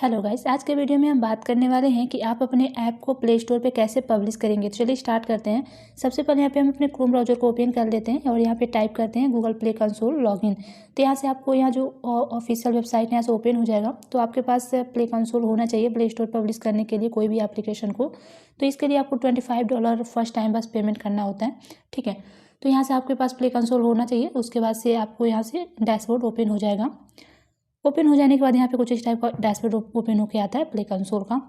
Hello guys, आज के video में हम बात करने वाले हैं कि आप अपने ऐप को प्ले स्टोर पे कैसे पब्लिश करेंगे। तो चलिए स्टार्ट करते हैं। सबसे पहले यहाँ पे हम अपने क्रोम ब्राउज़र को ओपन कर लेते हैं और यहाँ पे टाइप करते हैं गूगल प्ले कंसोल लॉगिन। तो यहाँ से आपको यहाँ जो ऑफिशियल वेबसाइट है यहाँ से ओपन हो जाएगा। तो आपके पास प्ले कंसोल होना चाहिए प्ले स्टोर पब्लिश करने के लिए कोई भी एप्लीकेशन को। तो इसके लिए आपको $25 फर्स्ट टाइम बस पेमेंट करना होता है, ठीक है। तो यहाँ से आपके पास प्ले कंसोल होना चाहिए। उसके बाद से आपको यहाँ से डैशबोर्ड ओपन हो जाएगा। ओपन हो जाने के बाद यहाँ पे कुछ इस टाइप का डैशबोर्ड ओपन होकर आता है प्ले कंसोल का,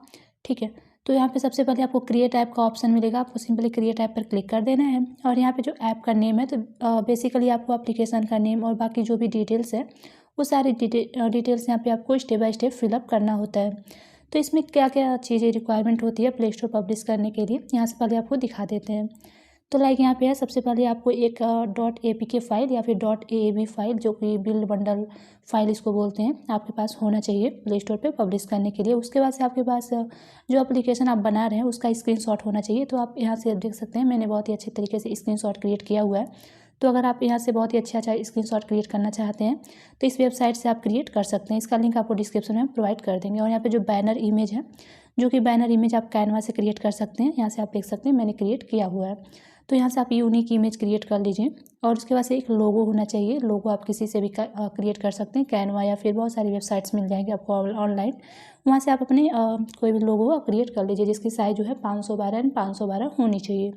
ठीक है। तो यहाँ पे सबसे पहले आपको क्रिएट ऐप का ऑप्शन मिलेगा। आपको सिंपली क्रिएट ऐप पर क्लिक कर देना है और यहाँ पे जो ऐप का नेम है तो बेसिकली आपको एप्लीकेशन का नेम और बाकी जो भी डिटेल्स है वो सारी डिटेल्स यहाँ पे आपको स्टेप बाय स्टेप फिलअप करना होता है। तो इसमें क्या क्या चीज़ें रिक्वायरमेंट होती है प्ले स्टोर पब्लिश करने के लिए, यहाँ से पहले आपको दिखा देते हैं। तो लाइक यहाँ पे है, सबसे पहले आपको एक .apk फाइल या फिर .aab फाइल जो कि बिल्ड बंडल फाइल इसको बोलते हैं, आपके पास होना चाहिए प्ले स्टोर पे पब्लिश करने के लिए। उसके बाद से आपके पास जो एप्लीकेशन आप बना रहे हैं उसका स्क्रीनशॉट होना चाहिए। तो आप यहाँ से देख सकते हैं मैंने बहुत ही अच्छे तरीके से स्क्रीनशॉट क्रिएट किया हुआ है। तो अगर आप यहाँ से बहुत ही अच्छा स्क्रीनशॉट क्रिएट करना चाहते हैं तो इस वेबसाइट से आप क्रिएट कर सकते हैं। इसका लिंक आपको डिस्क्रिप्शन में प्रोवाइड कर देंगे। और यहाँ पे जो बैनर इमेज है, जो कि बैनर इमेज आप कैनवा से क्रिएट कर सकते हैं, यहाँ से आप देख सकते हैं मैंने क्रिएट किया हुआ है। तो यहाँ से आप यूनिक इमेज क्रिएट कर लीजिए और उसके बाद से एक लोगो होना चाहिए। लोगो आप किसी से भी क्रिएट कर सकते हैं, कैनवा या फिर बहुत सारी वेबसाइट्स मिल जाएंगे आपको ऑनलाइन। वहाँ से आप अपने कोई भी लोगो क्रिएट कर लीजिए जिसकी साइज जो है 512 एंड 512 होनी चाहिए।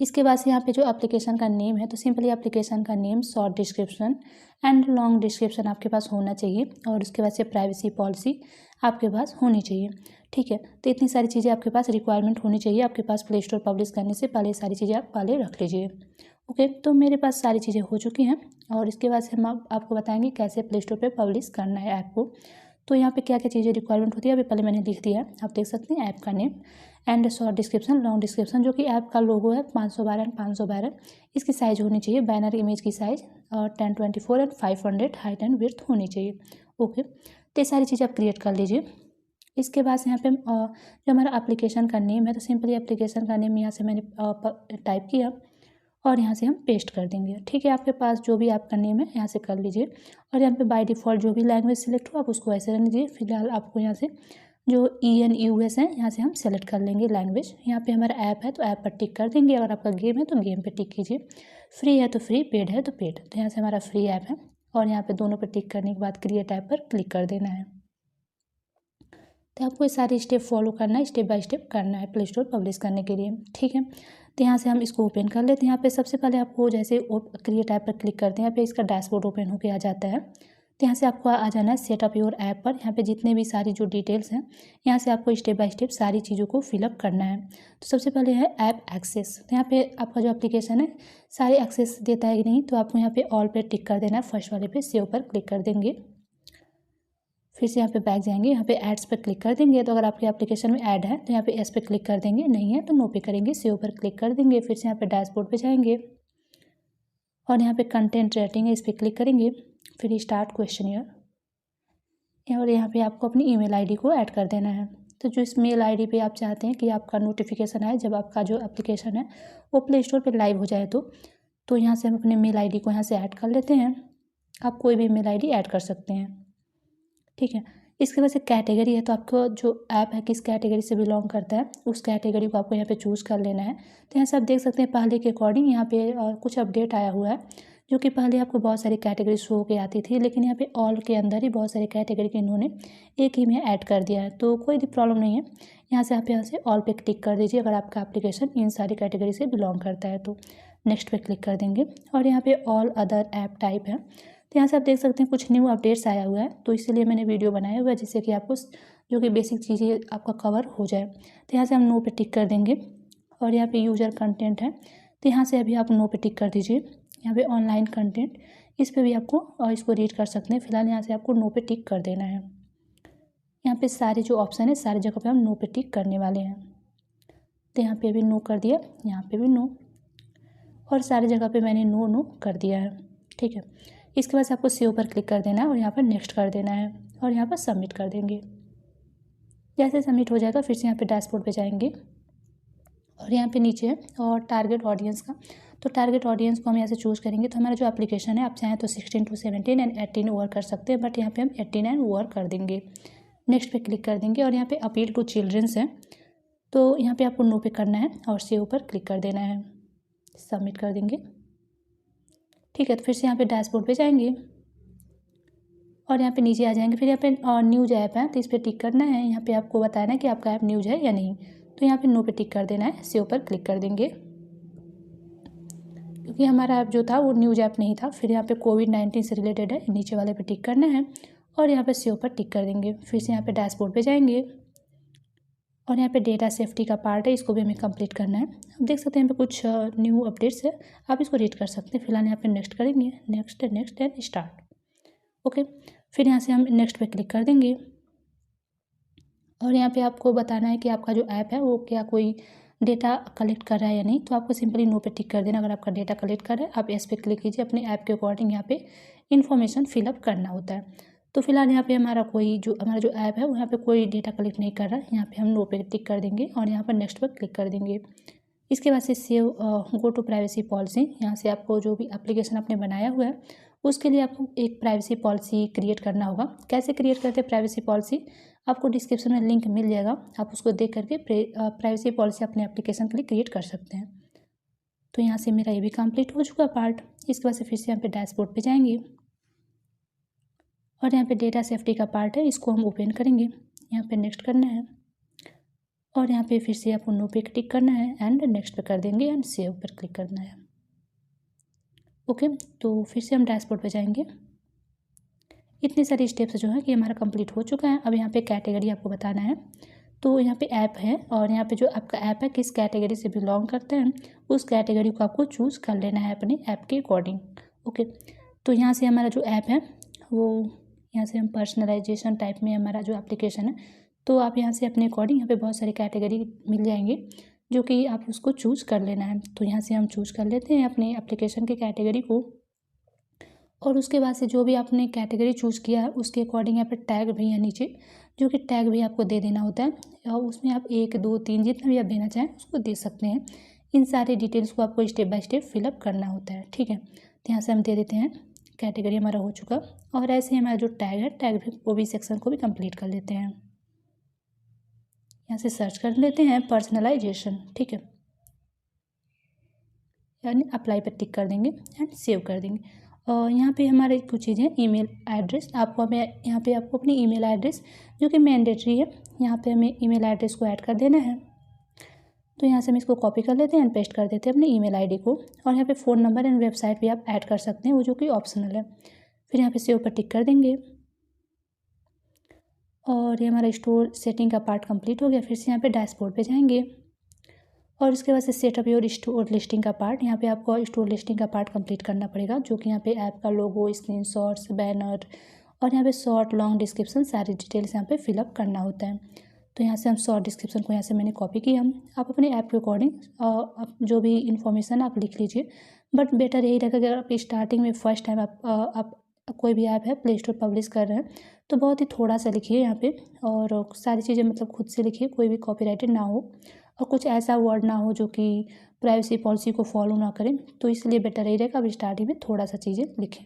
इसके बाद से यहाँ पे जो एप्लीकेशन का नेम है तो सिंपली एप्लीकेशन का name, short description and long description आपके पास होना चाहिए। और उसके बाद से प्राइवेसी पॉलिसी आपके पास होनी चाहिए, ठीक है। तो इतनी सारी चीज़ें आपके पास रिक्वायरमेंट होनी चाहिए आपके पास प्ले स्टोर पब्लिश करने से पहले। सारी चीज़ें आप पहले रख लीजिए, ओके। तो मेरे पास सारी चीज़ें हो चुकी हैं और इसके बाद से हम आपको बताएंगे कैसे प्ले स्टोर पर पब्लिश करना है ऐप को। तो यहाँ पे क्या क्या चीज़ें रिक्वायरमेंट होती है अभी पहले मैंने लिख दिया है, आप देख सकते हैं। ऐप का name and short description, long description, जो कि ऐप का लोगो है 512 एंड 512, इसकी साइज़ होनी चाहिए। बैनर इमेज की size 1024 and 500 height and width होनी चाहिए, ओके। तो ये सारी चीज़ें आप क्रिएट कर लीजिए। इसके बाद यहाँ पे जो हमारा एप्लीकेशन का नेम है तो सिंपली एप्लीकेशन का नेम यहाँ से मैंने टाइप किया और यहाँ से हम पेस्ट कर देंगे, ठीक है। आपके पास जो भी आपका नेम है यहाँ से कर लीजिए। और यहाँ पे बाय डिफ़ॉल्ट जो भी लैंग्वेज सेलेक्ट हो आप उसको ऐसे रहने दीजिए। फिलहाल आपको यहाँ से जो EN US है यहाँ से हम सेलेक्ट कर लेंगे लैंग्वेज। यहाँ पे हमारा ऐप है तो ऐप पर टिक कर देंगे। अगर आपका गेम है तो गेम पे टिक कीजिए। फ्री है तो फ्री, पेड है तो पेड। तो यहाँ से हमारा फ्री ऐप है और यहाँ पे दोनों पर टिक करने के बाद क्रिएट ऐप पर क्लिक कर देना है। तो आपको ये सारी स्टेप फॉलो करना है, स्टेप बाय स्टेप करना है प्ले स्टोर पब्लिश करने के लिए, ठीक है। तो यहाँ से हम इसको ओपन कर लेते हैं। यहाँ पे सबसे पहले आपको जैसे क्रिएट ऐप पर क्लिक करते हैं, यहाँ पे इसका डैशबोर्ड ओपन होकर आ जाता है। तो यहाँ से आपको आ जाना है सेटअप योर ऐप पर। यहाँ पे जितने भी सारी जो डिटेल्स हैं यहाँ से आपको स्टेप बाय स्टेप सारी चीज़ों को फिलअप करना है। तो सबसे पहले है ऐप एक्सेस। तो यहाँ पे आपका जो एप्लीकेशन है सारे एक्सेस देता है कि नहीं, तो आपको यहाँ पे ऑल पे टिक कर देना है। फर्स्ट वाले पे सेव पर क्लिक कर देंगे। फिर से यहाँ पे बैक जाएंगे, यहाँ पे एड्स पर क्लिक कर देंगे। तो अगर आपके एप्लीकेशन में ऐड है तो यहाँ पे एस पे क्लिक कर देंगे, नहीं है तो नो पे करेंगे, सेव पर क्लिक कर देंगे। फिर से यहाँ पे डैशबोर्ड पे जाएंगे और यहाँ पे कंटेंट रेटिंग है, इस पर क्लिक करेंगे। फिर स्टार्ट क्वेश्चनियर और यहाँ पे आपको अपनी ईमेल आईडी को ऐड कर देना है। तो जो इस मेल आईडी पे आप चाहते हैं कि आपका नोटिफिकेशन आए जब आपका जो एप्लीकेशन है वो प्ले स्टोर पर लाइव हो जाए तो यहाँ से हम अपने मेल आईडी को यहाँ से ऐड कर लेते हैं। आप कोई भी मेल आईडी ऐड कर सकते हैं, ठीक है। इसके बाद से कैटेगरी है, तो आपको जो ऐप है किस कैटेगरी से बिलोंग करता है उस कैटेगरी को आपको यहाँ पे चूज़ कर लेना है। तो यहाँ से आप देख सकते हैं पहले के अकॉर्डिंग यहाँ पे कुछ अपडेट आया हुआ है, जो कि पहले आपको बहुत सारी कैटेगरी शो के आती थी, लेकिन यहाँ पे ऑल के अंदर ही बहुत सारी कैटेगरी के इन्होंने एक ही में ऐड कर दिया है। तो कोई भी प्रॉब्लम नहीं है, यहाँ से आप यहाँ से ऑल पे क्लिक कर दीजिए अगर आपका एप्लीकेशन इन सारी कैटेगरी से बिलोंग करता है। तो नेक्स्ट पे क्लिक कर देंगे और यहाँ पे ऑल अदर ऐप टाइप है। तो यहाँ से आप देख सकते हैं कुछ न्यू अपडेट्स आया हुआ है, तो इसीलिए मैंने वीडियो बनाया हुआ है जिससे कि आपको जो कि बेसिक चीज़ें आपका कवर हो जाए। तो यहाँ से हम नो पे टिक कर देंगे और यहाँ पे यूज़र कंटेंट है तो यहाँ से अभी आप नो पे टिक कर दीजिए। यहाँ पे ऑनलाइन कंटेंट, इस पर भी आपको इसको रीड कर सकते हैं। फिलहाल यहाँ से आपको नो पे टिक कर देना है। यहाँ पे सारे जो ऑप्शन है सारी जगह पे हम नो पे टिक करने वाले हैं। तो यहाँ पे भी नो कर दिया, यहाँ पे भी नो, और सारी जगह पे मैंने नो नो कर दिया है, ठीक है। इसके बाद आपको सेव पर क्लिक कर देना है और यहाँ पर नेक्स्ट कर देना है और यहाँ पर सबमिट कर देंगे। जैसे सबमिट हो जाएगा फिर से यहाँ पे डैशबोर्ड पे जाएंगे और यहाँ पे नीचे है और टारगेट ऑडियंस का, तो टारगेट ऑडियंस को हम यहाँ से चूज़ करेंगे। तो हमारा जो एप्लीकेशन है आप चाहें तो 16 to 17 एंड 18 ओवर कर सकते हैं, बट यहाँ पे हम 18 एंड ओवर कर देंगे, नेक्स्ट पे क्लिक कर देंगे और यहाँ पे अपील टू चिल्ड्रंस है, तो यहाँ पे आपको नो पे करना है और सेव पर क्लिक कर देना है, सबमिट कर देंगे। ठीक है, तो फिर से यहाँ पे डैशबोर्ड पे जाएंगे और यहाँ पे नीचे आ जाएंगे। फिर यहाँ पे न्यूज़ ऐप है, तो इस पर टिक करना है। यहाँ पे आपको बताना है कि आपका ऐप न्यूज़ है या नहीं, तो यहाँ पे नो पे टिक कर देना है, सेव पर क्लिक कर देंगे। क्योंकि हमारा ऐप जो था वो न्यूज़ ऐप नहीं था। फिर यहाँ पे कोविड-19 से रिलेटेड है, नीचे वाले पे टिक करना है और यहाँ पे सेव पर टिक कर देंगे। फिर से यहाँ पे डैशबोर्ड पे जाएंगे और यहाँ पे डेटा सेफ्टी का पार्ट है, इसको भी हमें कंप्लीट करना है। आप देख सकते हैं यहाँ पे कुछ न्यू अपडेट्स है, आप इसको रीड कर सकते हैं। फिलहाल यहाँ पे नेक्स्ट करेंगे, नेक्स्ट एंड स्टार्ट। ओके, फिर यहाँ से हम नेक्स्ट पे क्लिक कर देंगे और यहाँ पे आपको बताना है कि आपका जो ऐप है वो क्या कोई डेटा कलेक्ट कर रहा है या नहीं, तो आपको सिंपली नो पे टिक कर देना। अगर आपका डेटा कलेक्ट कर रहा है आप एस पे क्लिक कीजिए, अपने ऐप के अकॉर्डिंग यहाँ पे इन्फॉर्मेशन फिलअप करना होता है। तो फिलहाल यहाँ पे हमारा जो ऐप है वो यहाँ पे कोई डेटा कलेक्ट नहीं कर रहा है, यहाँ पे हम नो पे टिक कर देंगे और यहाँ पर नेक्स्ट पर क्लिक कर देंगे। इसके बाद से save go to privacy policy, यहाँ से आपको जो भी एप्लीकेशन आपने बनाया हुआ है उसके लिए आपको एक प्राइवेसी पॉलिसी क्रिएट करना होगा। कैसे क्रिएट करते हैं प्राइवेसी पॉलिसी, आपको डिस्क्रिप्शन में लिंक मिल जाएगा, आप उसको देख करके प्राइवेसी पॉलिसी अपने एप्लीकेशन के लिए क्रिएट कर सकते हैं। तो यहाँ से मेरा ये भी कंप्लीट हो चुका पार्ट। इसके बाद से फिर से यहाँ पे डैशबोर्ड पे जाएंगे और यहाँ पे डेटा सेफ्टी का पार्ट है, इसको हम ओपन करेंगे। यहाँ पे नेक्स्ट करना है और यहाँ पे फिर से आपको नो पे टिक करना है एंड नेक्स्ट पे कर देंगे एंड सेव पर क्लिक करना है। ओके, तो फिर से हम डैशबोर्ड पे जाएंगे। इतने सारे स्टेप्स जो है कि हमारा कंप्लीट हो चुका है। अब यहाँ पे कैटेगरी आपको बताना है, तो यहाँ पे ऐप है और यहाँ पे जो आपका ऐप है किस कैटेगरी से बिलोंग करते हैं उस कैटेगरी को आपको चूज़ कर लेना है अपने ऐप के अकॉर्डिंग। ओके, तो यहाँ से हमारा जो ऐप है वो यहाँ से हम पर्सनलाइजेशन टाइप में हमारा जो एप्लीकेशन है, तो आप यहाँ से अपने अकॉर्डिंग यहाँ पे बहुत सारे कैटेगरी मिल जाएंगे जो कि आप उसको चूज़ कर लेना है। तो यहाँ से हम चूज़ कर लेते हैं अपने एप्लीकेशन के कैटेगरी को और उसके बाद से जो भी आपने कैटेगरी चूज़ किया है उसके अकॉर्डिंग यहाँ पे टैग भी है नीचे, जो कि टैग भी आपको दे देना होता है और उसमें आप 1 2 3 जितना भी आप देना चाहें उसको दे सकते हैं। इन सारे डिटेल्स को आपको स्टेप बाय स्टेप फिलअप करना होता है। ठीक है, तो यहाँ से हम दे देते हैं, कैटेगरी हमारा हो चुका और ऐसे हमारा जो टैग है टैग भी वो भी सेक्शन को भी कंप्लीट कर लेते हैं। यहाँ से सर्च कर लेते हैं पर्सनलाइजेशन। ठीक है, यानी अप्लाई पर टिक कर देंगे एंड सेव कर देंगे। और यहाँ पे हमारे कुछ चीज़ें ईमेल एड्रेस, आपको हमें यहाँ पे आपको अपनी ईमेल एड्रेस जो कि मैंडेटरी है, यहाँ पे हमें ईमेल एड्रेस को ऐड कर देना है। तो यहाँ से हम इसको कॉपी कर लेते हैं एंड पेस्ट कर देते हैं अपनी ईमेल आईडी को और यहाँ पे फ़ोन नंबर एंड वेबसाइट भी आप ऐड कर सकते हैं, वो जो कि ऑप्शनल है। फिर यहाँ पे सेव पर टिक कर देंगे और ये हमारा स्टोर सेटिंग का पार्ट कंप्लीट हो गया। फिर से यहाँ पे डैशबोर्ड पे जाएंगे और उसके बाद से सेटअप योर स्टोर लिस्टिंग का पार्ट, यहाँ पे आपको स्टोर लिस्टिंग का पार्ट कंप्लीट करना पड़ेगा, जो कि यहाँ पे ऐप का लोगो, स्क्रीनशॉट्स, बैनर और यहाँ पे शॉर्ट लॉन्ग डिस्क्रिप्शन सारी डिटेल्स यहाँ पे फिलअप करना होता है। तो यहाँ से हम शॉर्ट डिस्क्रिप्शन को यहाँ से मैंने कॉपी किया, आप अपने ऐप के अकॉर्डिंग जो भी इन्फॉर्मेशन आप लिख लीजिए, बट बेटर यही रहेगा कि अगर आप स्टार्टिंग में फर्स्ट टाइम आप कोई भी ऐप है प्ले स्टोर पब्लिश कर रहे हैं तो बहुत ही थोड़ा सा लिखिए यहाँ पे और सारी चीज़ें मतलब खुद से लिखिए, कोई भी कॉपीराइटेड ना हो और कुछ ऐसा वर्ड ना हो जो कि प्राइवेसी पॉलिसी को फॉलो ना करें, तो इसलिए बेटर यही रहेगा अब स्टार्टिंग में थोड़ा सा चीज़ें लिखें।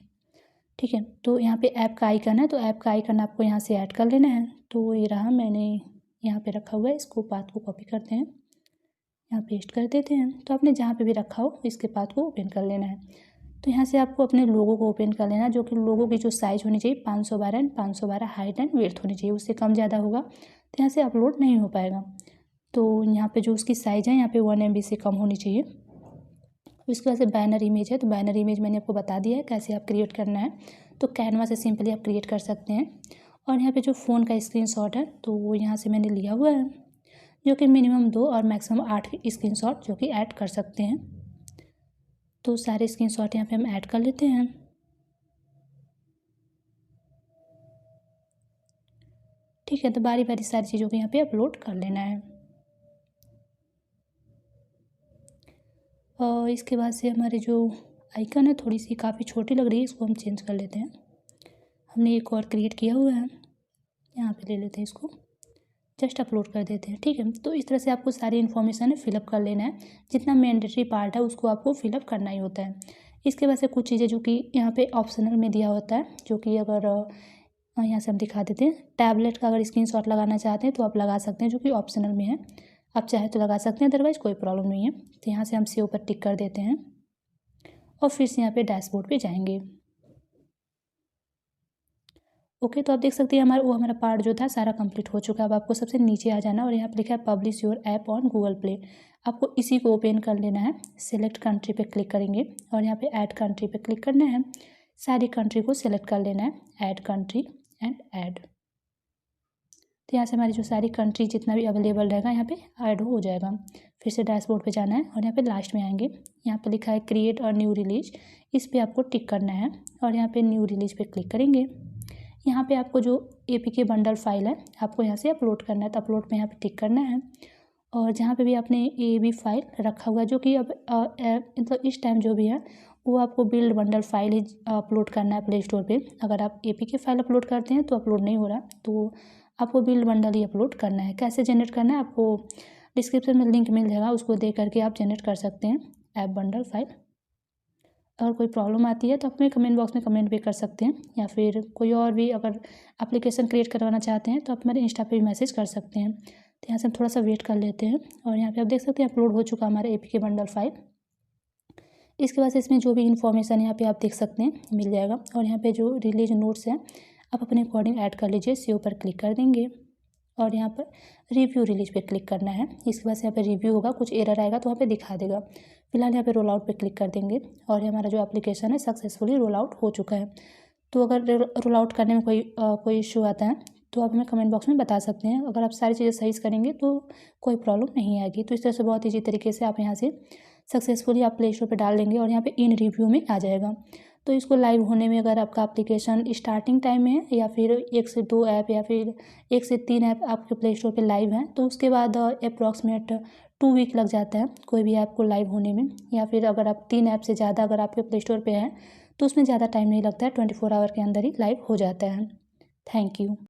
ठीक है, तो यहाँ पे ऐप का आइकन है, तो ऐप का आइकन आपको यहाँ से ऐड कर लेना है। तो ये रहा, मैंने यहाँ पे रखा हुआ है, इसको पाथ को कॉपी करते हैं, यहाँ पेस्ट कर देते हैं। तो आपने जहाँ पे भी रखा हो इसके पाथ को ओपन कर लेना है। तो यहाँ से आपको अपने लोगो को ओपन कर लेना है, जो कि लोगो की जो साइज़ होनी चाहिए 512 एंड 512 हाइट एंड वेथ होनी चाहिए, उससे कम ज़्यादा होगा तो यहाँ से अपलोड नहीं हो पाएगा। तो यहाँ पे जो उसकी साइज़ है यहाँ पे 1 MB से कम होनी चाहिए। उसके बाद से बैनर इमेज है, तो बैनर इमेज मैंने आपको बता दिया है कैसे आप क्रिएट करना है, तो कैनवा से सिंपली आप क्रिएट कर सकते हैं। और यहाँ पे जो फ़ोन का स्क्रीनशॉट है तो वो यहाँ से मैंने लिया हुआ है, जो कि मिनिमम 2 और मैक्सिमम 8 स्क्रीनशॉट जो कि ऐड कर सकते हैं। तो सारे स्क्रीनशॉट यहाँ पे हम ऐड कर लेते हैं। ठीक है, तो बारी बारी सारी चीज़ों को यहाँ पे अपलोड कर लेना है। और इसके बाद से हमारे जो आइकन है थोड़ी सी काफ़ी छोटी लग रही है, इसको हम चेंज कर लेते हैं। हमने एक और क्रिएट किया हुआ है, यहाँ पे ले लेते हैं, इसको जस्ट अपलोड कर देते हैं। ठीक है, तो इस तरह से आपको सारी इन्फॉर्मेशन है फिलअप कर लेना है, जितना मैंडेटरी पार्ट है उसको आपको फिलअप करना ही होता है। इसके बाद से कुछ चीज़ें जो कि यहाँ पे ऑप्शनल में दिया होता है, जो कि अगर यहाँ से हम दिखा देते हैं। टैबलेट का अगर स्क्रीनशॉट लगाना चाहते हैं तो आप लगा सकते हैं, जो कि ऑप्शनल में है। आप चाहे तो लगा सकते हैं, अदरवाइज़ कोई प्रॉब्लम नहीं है। तो यहाँ से हम सेव पर टिक कर देते हैं और फिर से यहाँ पे डैशबोर्ड पे जाएंगे। ओके, तो आप देख सकते हैं हमारा पार्ट जो था सारा कंप्लीट हो चुका है। अब आपको सबसे नीचे आ जाना और यहाँ पे लिखा है publish your app on Google play. आपको इसी को ओपन कर लेना है। सिलेक्ट कंट्री पे क्लिक करेंगे और यहाँ पे ऐड कंट्री पे क्लिक करना है। सारी कंट्री को सिलेक्ट कर लेना है, ऐड कंट्री एंड ऐड। तो यहाँ से हमारी जो सारी कंट्री जितना भी अवेलेबल रहेगा यहाँ पे ऐड हो जाएगा। फिर से डैशबोर्ड पे जाना है और यहाँ पे लास्ट में आएंगे। यहाँ पे लिखा है क्रिएट और न्यू रिलीज, इस पर आपको टिक करना है और यहाँ पे न्यू रिलीज पे क्लिक करेंगे। यहाँ पे आपको जो APK बंडल फाइल है आपको यहाँ से अपलोड करना है, तो अपलोड पे यहाँ पे टिक करना है। और जहाँ पे भी आपने AAB फाइल रखा हुआ है, जो कि अब मतलब इस टाइम जो भी है वो आपको बिल्ड बंडल फाइल ही अपलोड करना है प्ले स्टोर पे। अगर आप APK फाइल अपलोड करते हैं तो अपलोड नहीं हो रहा, तो आपको बिल्ड बंडल ही अपलोड करना है। कैसे जनरेट करना है आपको डिस्क्रिप्शन में लिंक मिल जाएगा, उसको दे करके आप जनरेट कर सकते हैं ऐप बंडल फाइल। अगर कोई प्रॉब्लम आती है तो आप हमें कमेंट बॉक्स में कमेंट भी कर सकते हैं, या फिर कोई और भी अगर एप्लीकेशन क्रिएट करवाना चाहते हैं तो आप हमारे इंस्टा पे भी मैसेज कर सकते हैं। तो यहाँ से हम थोड़ा सा वेट कर लेते हैं और यहाँ पे आप देख सकते हैं अपलोड हो चुका हमारा APK बंडल फाइल। इसके बाद से इसमें जो भी इन्फॉर्मेशन यहाँ पे आप देख सकते हैं मिल जाएगा। और यहाँ पे जो रिलीज नोट्स हैं आप अपने अकॉर्डिंग ऐड कर लीजिए। सेव पर क्लिक कर देंगे और यहाँ पर रिव्यू रिलीज पे क्लिक करना है। इसके बाद से यहाँ पे रिव्यू होगा, कुछ एरर आएगा तो वहाँ पे दिखा देगा। फिलहाल यहाँ पे रोल आउट पे क्लिक कर देंगे और ये हमारा जो एप्लीकेशन है सक्सेसफुली रोल आउट हो चुका है। तो अगर रोल आउट करने में कोई इशू आता है तो आप हमें कमेंट बॉक्स में बता सकते हैं। अगर आप सारी चीज़ें सही से करेंगे तो कोई प्रॉब्लम नहीं आएगी। तो इस तरह से बहुत ईजी तरीके से आप यहाँ से सक्सेसफुली आप प्ले स्टोर पर डाल देंगे और यहाँ पे इन रिव्यू में आ जाएगा। तो इसको लाइव होने में अगर आपका एप्लीकेशन स्टार्टिंग टाइम में है या फिर 1 से 2 ऐप या फिर 1 से 3 ऐप आपके प्ले स्टोर पे लाइव हैं, तो उसके बाद अप्रॉक्सीमेट 2 वीक लग जाता है कोई भी ऐप को लाइव होने में। या फिर अगर आप 3 ऐप से ज़्यादा अगर आपके प्ले स्टोर पे हैं तो उसमें ज़्यादा टाइम नहीं लगता है, 24 आवर के अंदर ही लाइव हो जाता है। Thank you.